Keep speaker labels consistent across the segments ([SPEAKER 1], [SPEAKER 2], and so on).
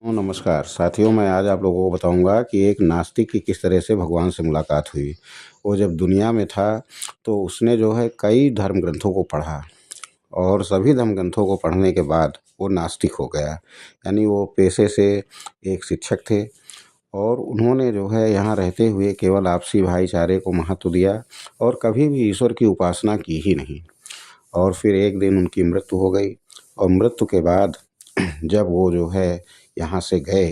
[SPEAKER 1] नमस्कार साथियों, मैं आज आप लोगों को बताऊंगा कि एक नास्तिक की किस तरह से भगवान से मुलाकात हुई। वो जब दुनिया में था तो उसने जो है कई धर्म ग्रंथों को पढ़ा और सभी धर्म ग्रंथों को पढ़ने के बाद वो नास्तिक हो गया। यानी वो पेशे से एक शिक्षक थे और उन्होंने जो है यहाँ रहते हुए केवल आपसी भाईचारे को महत्व दिया और कभी भी ईश्वर की उपासना की ही नहीं। और फिर एक दिन उनकी मृत्यु हो गई और मृत्यु के बाद जब वो जो है यहाँ से गए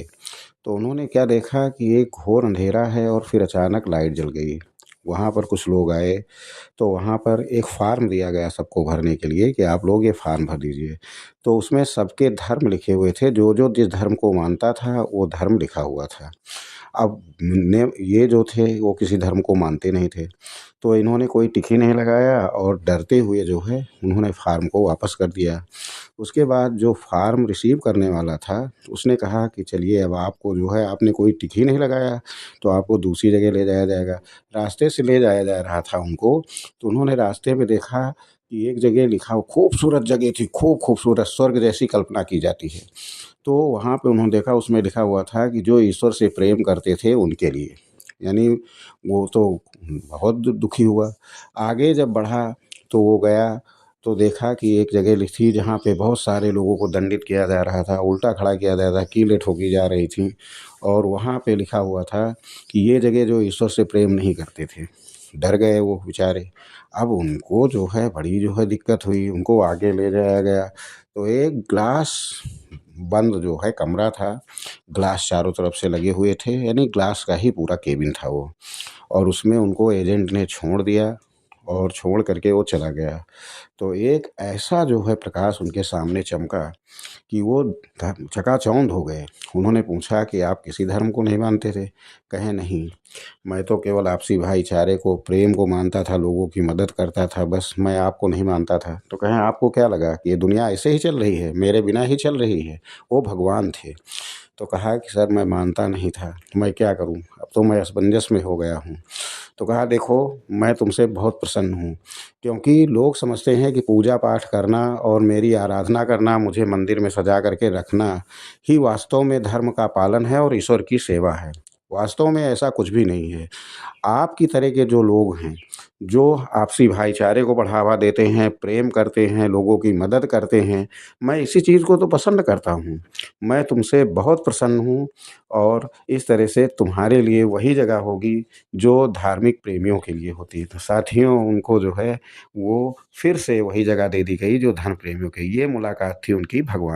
[SPEAKER 1] तो उन्होंने क्या देखा कि एक घोर अंधेरा है और फिर अचानक लाइट जल गई। वहाँ पर कुछ लोग आए तो वहाँ पर एक फार्म दिया गया सबको भरने के लिए कि आप लोग ये फार्म भर दीजिए। तो उसमें सबके धर्म लिखे हुए थे, जो जो जिस धर्म को मानता था वो धर्म लिखा हुआ था। अब ने ये जो थे वो किसी धर्म को मानते नहीं थे, तो इन्होंने कोई टिक ही नहीं लगाया और डरते हुए जो है उन्होंने फार्म को वापस कर दिया। उसके बाद जो फार्म रिसीव करने वाला था उसने कहा कि चलिए अब आपको जो है आपने कोई टिक ही नहीं लगाया तो आपको दूसरी जगह ले जाया जाएगा। रास्ते से ले जाया जा रहा था उनको, तो उन्होंने रास्ते में देखा कि एक जगह लिखा हो, खूबसूरत जगह थी, खूब खूबसूरत, स्वर्ग जैसी कल्पना की जाती है। तो वहाँ पे उन्होंने देखा उसमें लिखा हुआ था कि जो ईश्वर से प्रेम करते थे उनके लिए। यानी वो तो बहुत दुखी हुआ। आगे जब बढ़ा तो वो गया तो देखा कि एक जगह थी जहाँ पे बहुत सारे लोगों को दंडित किया जा रहा था, उल्टा खड़ा किया जा रहा था, कीलें ठोकी जा रही थी और वहाँ पे लिखा हुआ था कि ये जगह जो ईश्वर से प्रेम नहीं करते थे। डर गए वो बेचारे। अब उनको जो है बड़ी जो है दिक्कत हुई, उनको आगे ले जाया गया तो एक ग्लास बंद जो है कमरा था, ग्लास चारों तरफ से लगे हुए थे, यानी ग्लास का ही पूरा केबिन था वो। और उसमें उनको एजेंट ने छोड़ दिया और छोड़ करके वो चला गया। तो एक ऐसा जो है प्रकाश उनके सामने चमका कि वो चकाचौंध हो गए। उन्होंने पूछा कि आप किसी धर्म को नहीं मानते थे? कहे नहीं, मैं तो केवल आपसी भाईचारे को, प्रेम को मानता था, लोगों की मदद करता था, बस मैं आपको नहीं मानता था। तो कहें आपको क्या लगा कि ये दुनिया ऐसे ही चल रही है, मेरे बिना ही चल रही है? वो भगवान थे। तो कहा कि सर मैं मानता नहीं था, मैं क्या करूं, अब तो मैं असमंजस में हो गया हूं। तो कहा देखो, मैं तुमसे बहुत प्रसन्न हूँ, क्योंकि लोग समझते हैं कि पूजा पाठ करना और मेरी आराधना करना, मुझे मंदिर में सजा करके रखना ही वास्तव में धर्म का पालन है और ईश्वर की सेवा है। वास्तव में ऐसा कुछ भी नहीं है। आपकी तरह के जो लोग हैं, जो आपसी भाईचारे को बढ़ावा देते हैं, प्रेम करते हैं, लोगों की मदद करते हैं, मैं इसी चीज़ को तो पसंद करता हूँ। मैं तुमसे बहुत प्रसन्न हूँ और इस तरह से तुम्हारे लिए वही जगह होगी जो धार्मिक प्रेमियों के लिए होती है। तो साथियों, उनको जो है वो फिर से वही जगह दे दी गई जो धर्म प्रेमियों की। ये मुलाकात थी उनकी भगवान